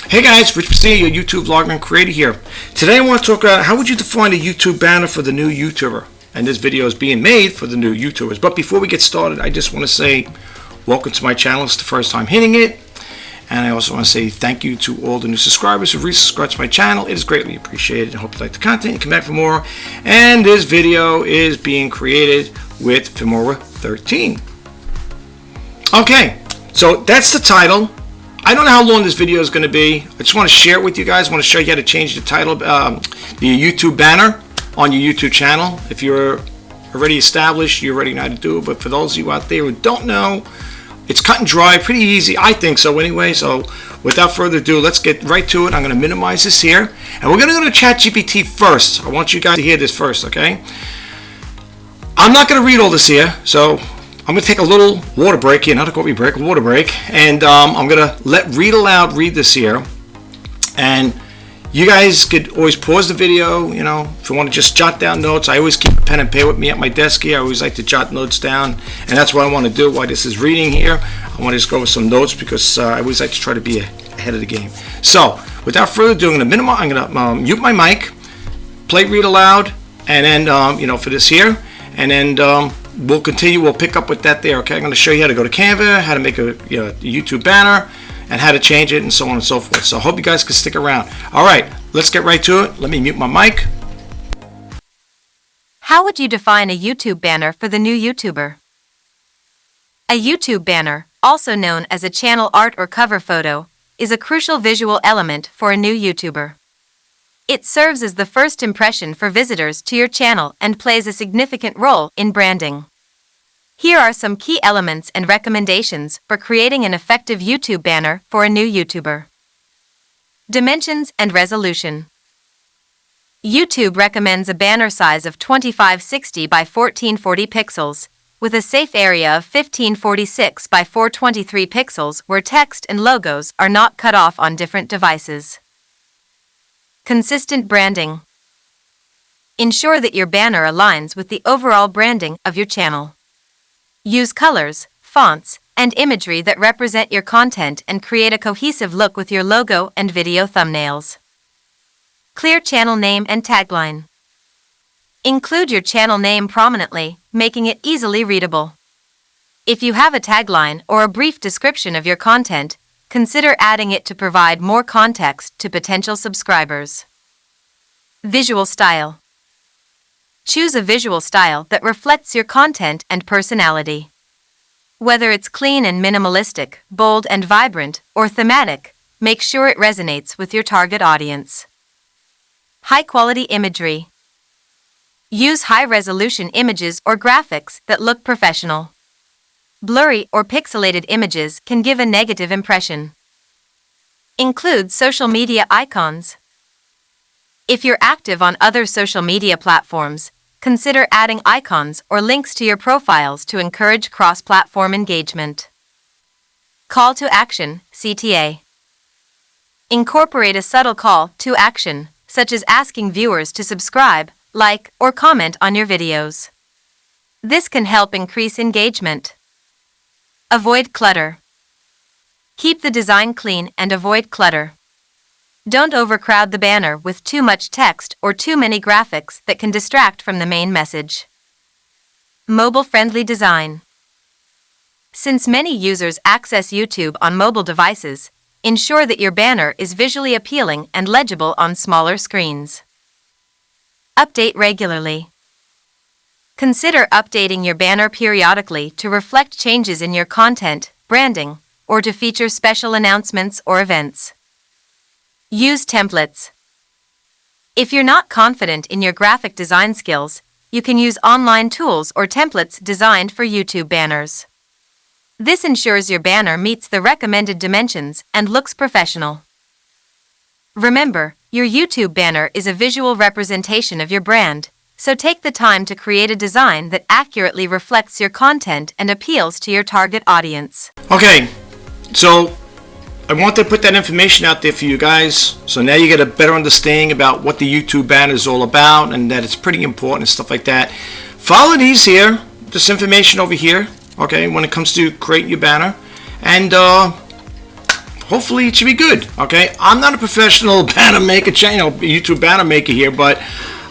Hey guys, Rich Pacini, your YouTube vlogger and creator here. Today I want to talk about how would you define a YouTube banner for the new YouTuber. And this video is being made for the new YouTubers. But before we get started, I just want to say welcome to my channel. It's the first time hitting it. And I also want to say thank you to all the new subscribers who resubscribed to my channel. It is greatly appreciated. I hope you like the content and come back for more. And this video is being created with Filmora 13. Okay, so that's the title. I don't know how long this video is going to be. I just want to share it with you guys. I want to show you how to change the title, the YouTube banner on your YouTube channel. If you're already established, you already know how to do it. But for those of you out there who don't know, it's cut and dry, pretty easy. I think so anyway. So without further ado, let's get right to it. I'm going to minimize this here. And we're going to go to ChatGPT first. I want you guys to hear this first, okay? I'm not going to read all this here. So I'm going to take a little water break here, not a coffee break, a water break, and I'm going to read aloud read this here. And you guys could always pause the video, you know, if you want to just jot down notes. I always keep a pen and paper with me at my desk here. I always like to jot notes down, and that's what I want to do while this is reading here. I want to just go over some notes because I always like to try to be ahead of the game. So without further ado, I'm going to mute my mic, play read aloud, and then, you know, for this here, and then we'll continue. We'll pick up with that there. Okay, I'm going to show you how to go to Canva, how to make a YouTube banner, and how to change it, and so on and so forth. So I hope you guys can stick around. All right, let's get right to it. Let me mute my mic. How would you define a YouTube banner for the new YouTuber? A YouTube banner, also known as a channel art or cover photo, is a crucial visual element for a new YouTuber. It serves as the first impression for visitors to your channel and plays a significant role in branding. Here are some key elements and recommendations for creating an effective YouTube banner for a new YouTuber. Dimensions and resolution. YouTube recommends a banner size of 2560 by 1440 pixels, with a safe area of 1546 by 423 pixels where text and logos are not cut off on different devices. Consistent branding. Ensure that your banner aligns with the overall branding of your channel. Use colors, fonts, and imagery that represent your content and create a cohesive look with your logo and video thumbnails. Clear channel name and tagline. Include your channel name prominently, making it easily readable. If you have a tagline or a brief description of your content, consider adding it to provide more context to potential subscribers. Visual style. Choose a visual style that reflects your content and personality. Whether it's clean and minimalistic, bold and vibrant, or thematic, make sure it resonates with your target audience. High-quality imagery. Use high-resolution images or graphics that look professional. Blurry or pixelated images can give a negative impression. Include social media icons. If you're active on other social media platforms, consider adding icons or links to your profiles to encourage cross-platform engagement. Call to action, CTA. Incorporate a subtle call to action, such as asking viewers to subscribe, like, or comment on your videos. This can help increase engagement. Avoid clutter. Keep the design clean and avoid clutter. Don't overcrowd the banner with too much text or too many graphics that can distract from the main message. Mobile-friendly design. Since many users access YouTube on mobile devices, ensure that your banner is visually appealing and legible on smaller screens. Update regularly. Consider updating your banner periodically to reflect changes in your content, branding, or to feature special announcements or events. Use templates. If you're not confident in your graphic design skills, you can use online tools or templates designed for YouTube banners. This ensures your banner meets the recommended dimensions and looks professional. Remember, your YouTube banner is a visual representation of your brand, so take the time to create a design that accurately reflects your content and appeals to your target audience. Okay, so I wanted to put that information out there for you guys, so now you get a better understanding about what the YouTube banner is all about and that it's pretty important and stuff like that. Follow these here, this information over here, okay, when it comes to creating your banner, and hopefully it should be good. Okay, I'm not a professional banner maker, YouTube banner maker here, but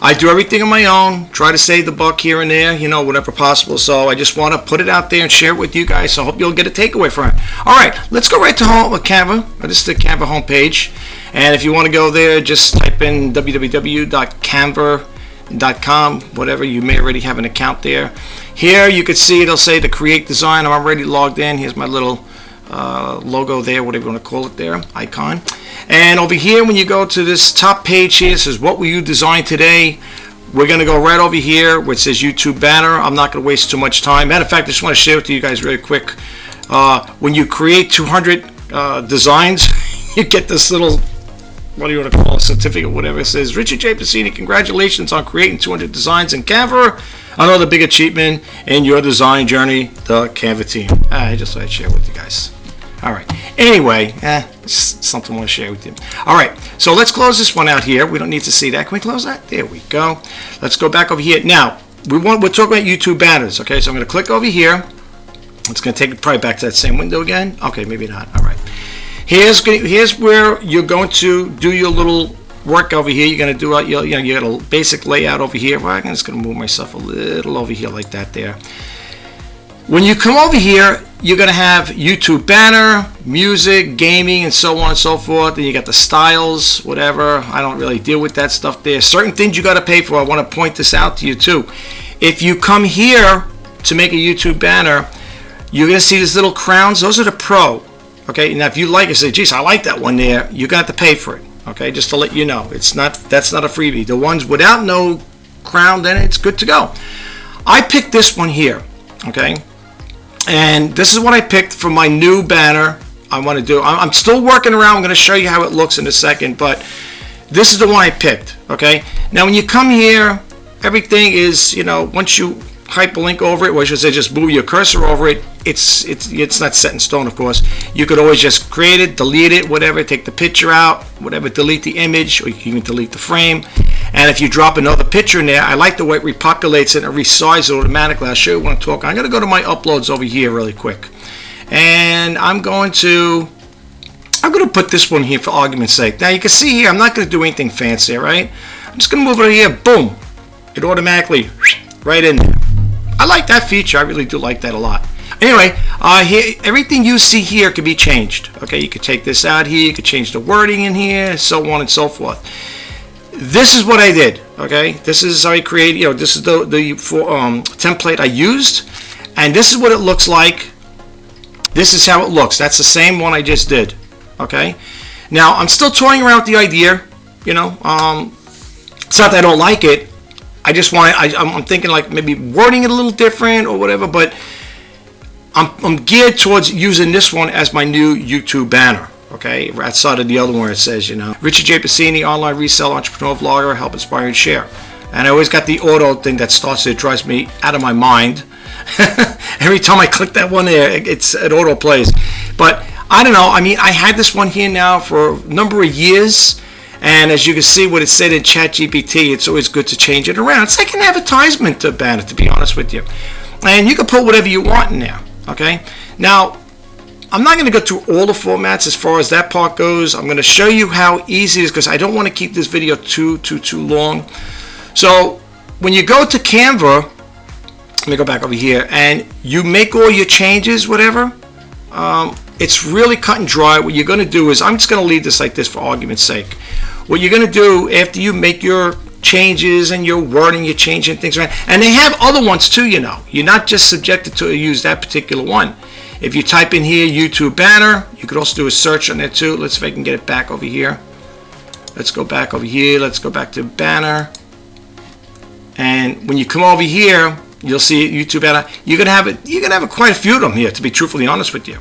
I do everything on my own, try to save the buck here and there, whatever possible. So I just want to put it out there and share it with you guys. So I hope you'll get a takeaway from it. All right, let's go right to Canva. This is the Canva homepage. And if you want to go there, just type in www.canva.com, whatever. You may already have an account there. Here you can see it'll say the create design. I'm already logged in. Here's my little logo there, whatever you want to call it there, icon. And over here, when you go to this top page here, it says what will you design today. We're going to go right over here where it says YouTube banner. I'm not going to waste too much time. Matter of fact, I just want to share with you guys really quick. When you create 200 designs, you get this little, what do you want to call it, certificate, whatever. It says, Richard J. Pacini, congratulations on creating 200 designs in Canva. Another big achievement in your design journey, the Canva team. I just thought I'd share with you guys. All right. Anyway, something I want to share with you. All right. So let's close this one out here. We don't need to see that. Can we close that? There we go. Let's go back over here. Now, we're talking about YouTube banners. Okay. So I'm going to click over here. It's going to take it probably back to that same window again. Okay. Maybe not. All right. Here's where you're going to do your little work over here. You're going to do you got a basic layout over here. Well, I'm just going to move myself a little over here like that there. When you come over here, you're going to have YouTube banner, music, gaming, and so on and so forth. Then you got the styles, whatever. I don't really deal with that stuff there. Certain things you got to pay for. I want to point this out to you too. If you come here to make a YouTube banner, you're going to see these little crowns. Those are the pro. Okay. Now, if you like it, say, geez, I like that one there. You got to pay for it. Okay. Just to let you know, that's not a freebie. The ones without no crown, then it's good to go. I picked this one here. Okay. And this is what I picked for my new banner I want to do. I'm still working around. I'm going to show you how it looks in a second, but this is the one I picked. Okay. Now, when you come here, everything is, once you hyperlink over it, or I should say just move your cursor over it, it's not set in stone, of course. You could always just create it, delete it, whatever, take the picture out, whatever, delete the image, or you can even delete the frame. And if you drop another picture in there, I like the way it repopulates it and resizes it automatically. I'll show you when I'm talking. I'm going to go to my uploads over here really quick. And I'm going to put this one here for argument's sake. Now you can see here, I'm not going to do anything fancy, right? I'm just going to move it over here, boom. It automatically, right in there. I like that feature. I really do like that a lot. Anyway, here, everything you see here can be changed. Okay, you could take this out here. You could change the wording in here, so on and so forth. This is what I did. Okay, this is how I created. This is the template I used, and this is what it looks like. This is how it looks. That's the same one I just did. Okay, now I'm still toying around with the idea. It's not that I don't like it. I just want. I'm thinking like maybe wording it a little different or whatever, but I'm geared towards using this one as my new YouTube banner. Okay, outside of the other one where it says, Richard J. Pacini, online reseller, entrepreneur, vlogger, help inspire and share. And I always got the auto thing that starts. It drives me out of my mind. Every time I click that one there, it auto plays. But I don't know. I mean, I had this one here now for a number of years. And as you can see what it said in ChatGPT, it's always good to change it around. It's like an advertisement banner, to be honest with you. And you can put whatever you want in there. Okay. Now, I'm not going to go through all the formats as far as that part goes. I'm going to show you how easy it is because I don't want to keep this video too long. So when you go to Canva, let me go back over here, and you make all your changes, whatever, it's really cut and dry. What you're going to do is, I'm just going to leave this like this for argument's sake. What you're going to do after you make your changes and your wording, you're changing things around, and they have other ones too, You're not just subjected to use that particular one. If you type in here YouTube banner, you could also do a search on there too. Let's see if I can get it back over here. Let's go back over here. Let's go back to banner. And when you come over here, you'll see YouTube banner. You're gonna have quite a few of them here, to be truthfully honest with you.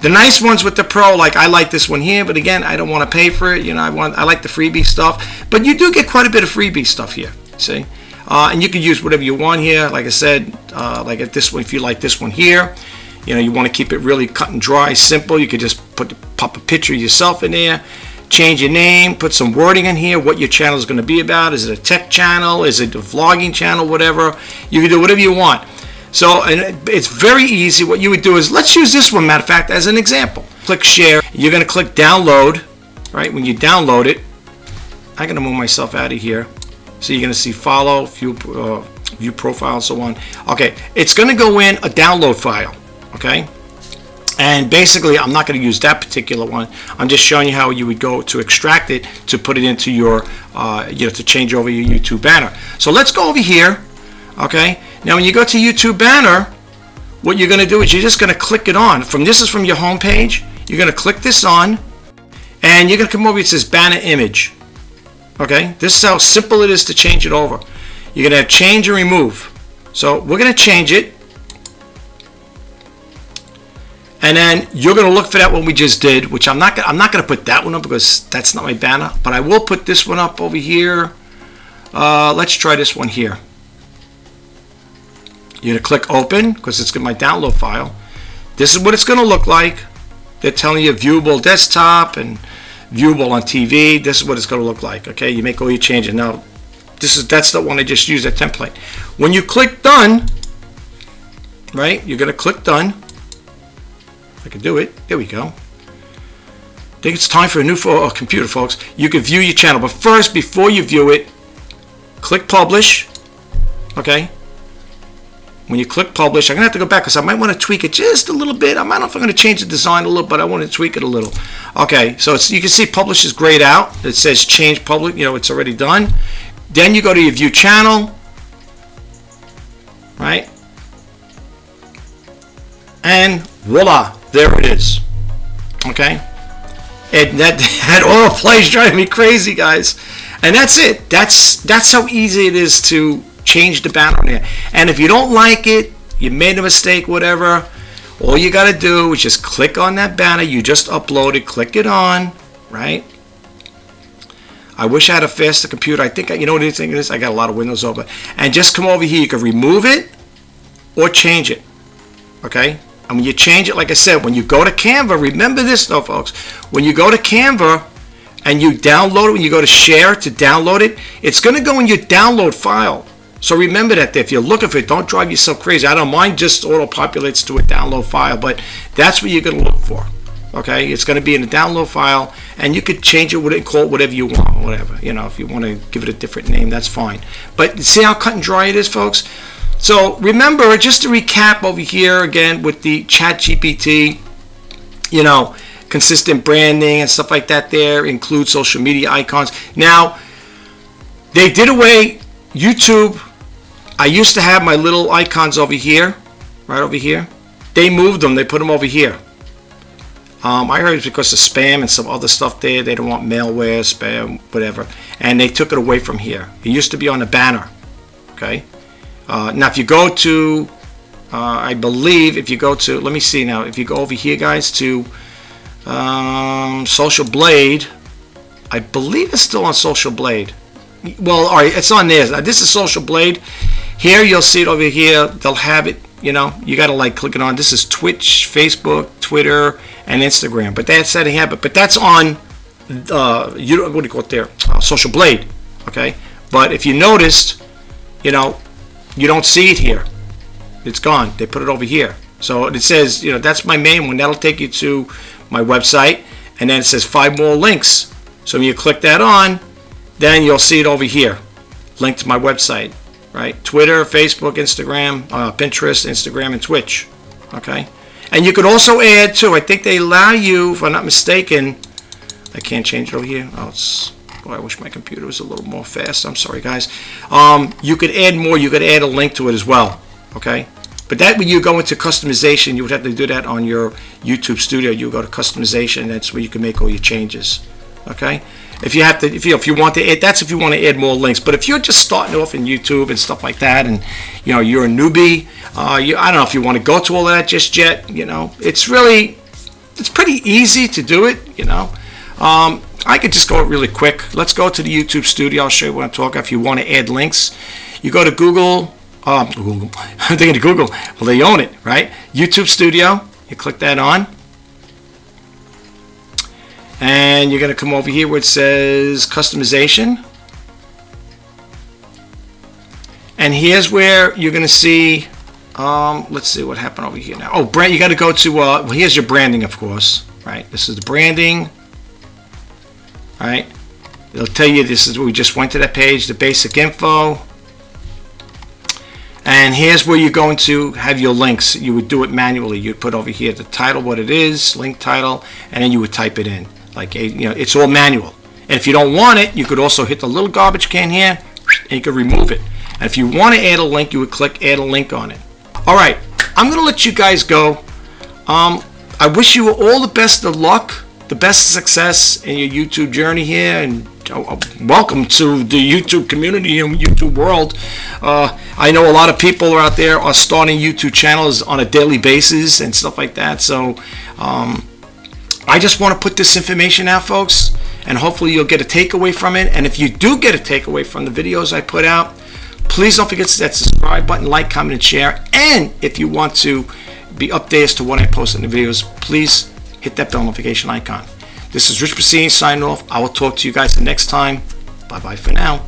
The nice ones with the pro, like I like this one here, but again, I don't want to pay for it. I like the freebie stuff, but you do get quite a bit of freebie stuff here. See, and you can use whatever you want here. Like I said, like at this one, if you like this one here. You want to keep it really cut and dry, simple. You could just pop a picture of yourself in there, change your name, put some wording in here, what your channel is going to be about. Is it a tech channel? Is it a vlogging channel? Whatever. You can do whatever you want. So, and it's very easy. What you would do is, let's use this one, matter of fact, as an example. click share. You're going to click download, right? When you download it, I'm going to move myself out of here. So you're going to see follow, view profile, and so on. Okay, it's going to go in a download file, okay? And basically, I'm not going to use that particular one. I'm just showing you how you would go to extract it to put it into your, to change over your YouTube banner. So let's go over here, okay? Now, when you go to YouTube banner, what you're going to do is you're just going to click it on. This is from your home page. You're going to click this on, and you're going to come over. It says banner image. Okay, this is how simple it is to change it over. You're going to change and remove. So we're going to change it, and then you're going to look for that one we just did, which I'm not going to put that one up because that's not my banner, but I will put this one up over here. Let's try this one here. You're going to click open because it's got my download file. This is what it's going to look like. They're telling you viewable desktop and viewable on TV. This is what it's going to look like. Okay, you make all your changes. Now, that's the one I just used, that template. When you click done, right, you're going to click done. I can do it. There we go. I think it's time for a new computer, folks. You can view your channel, but first, before you view it, click publish. Okay. When you click publish, I'm going to have to go back because I might want to tweak it just a little bit. I don't know if I'm going to change the design a little, but I want to tweak it a little. Okay, so you can see publish is grayed out. It says change public, it's already done. Then you go to your view channel, right? And voila, there it is. Okay? And that auto play is driving me crazy, guys. And that's it. That's how easy it is to change the banner on there. And if you don't like it, you made a mistake, whatever, all you got to do is just click on that banner you just uploaded, click it on, right? I wish I had a faster computer. I think, you know what the thing is? I got a lot of windows open. And just come over here. You can remove it or change it, okay? And when you change it, like I said, when you go to Canva, remember this though, folks. When you go to Canva and you download it, when you go to share to download it, it's going to go in your download file. So remember that if you're looking for it, don't drive yourself crazy. I don't mind, just auto-populates to a download file, but that's what you're going to look for. Okay, it's going to be in a download file, and you could change it, call it whatever you want, whatever. If you want to give it a different name, that's fine. But see how cut and dry it is, folks? So remember, just to recap over here again with the ChatGPT, consistent branding and stuff like that there, include social media icons. Now, they did away, YouTube, I used to have my little icons over here, right over here. They moved them, they put them over here. I heard it's because of spam and some other stuff there. They don't want malware, spam, whatever. And they took it away from here. It used to be on the banner, okay? Now, if you go to, I believe, if you go to, let me see now, if you go over here, guys, to Social Blade, I believe it's still on Social Blade. Well, all right, it's on there. Now, this is Social Blade. Here, you'll see it over here. They'll have it, you got to click it on. This is Twitch, Facebook, Twitter, and Instagram. But that's setting habit. But that's on, what do you call it there? Social Blade, okay? But if you noticed, you don't see it here. It's gone. They put it over here. So it says, that's my main one. That'll take you to my website. And then it says 5 more links. So when you click that on, then you'll see it over here. Link to my website, right? Twitter, Facebook, Instagram, Pinterest, Instagram, and Twitch. Okay? And you could also add, too, I think they allow you, if I'm not mistaken, I can't change it over here. Boy, I wish my computer was a little more fast. I'm sorry, guys. You could add more. You could add a link to it as well. Okay? But that, when you go into customization, you would have to do that on your YouTube Studio. You go to customization. That's where you can make all your changes. Okay? If you have to, if you want to add, that's if you want to add more links. But if you're just starting off in YouTube and stuff like that, and you're a newbie, I don't know if you want to go to all of that just yet. It's pretty easy to do it. I could just go really quick. Let's go to the YouTube Studio. I'll show you what I'm talking about. If you want to add links, you go to Google. Google. I'm thinking of Google. Well, they own it, right? YouTube Studio. You click that on. And you're going to come over here where it says customization. And here's where you're going to see, let's see what happened over here now. Oh, brand. You got to go to, well, here's your branding, of course. right? This is the branding, right? It'll tell you this is, we just went to that page, the basic info. And here's where you're going to have your links. You would do it manually. You'd put over here the title, what it is, link title, and then you would type it in. Like, you know, it's all manual. And if you don't want it, you could also hit the little garbage can here, and you could remove it. And if you want to add a link, you would click add a link on it. All right, I'm going to let you guys go. I wish you all the best of luck, the best success in your YouTube journey here, and welcome to the YouTube community and YouTube world. I know a lot of people out there are starting YouTube channels on a daily basis and stuff like that. So I just want to put this information out, folks, and hopefully you'll get a takeaway from it. And if you do get a takeaway from the videos I put out, please don't forget that subscribe button, like, comment, and share. And if you want to be updated as to when I post in the videos, please hit that bell notification icon. This is Rich Brasini signing off. I will talk to you guys the next time. Bye-bye for now.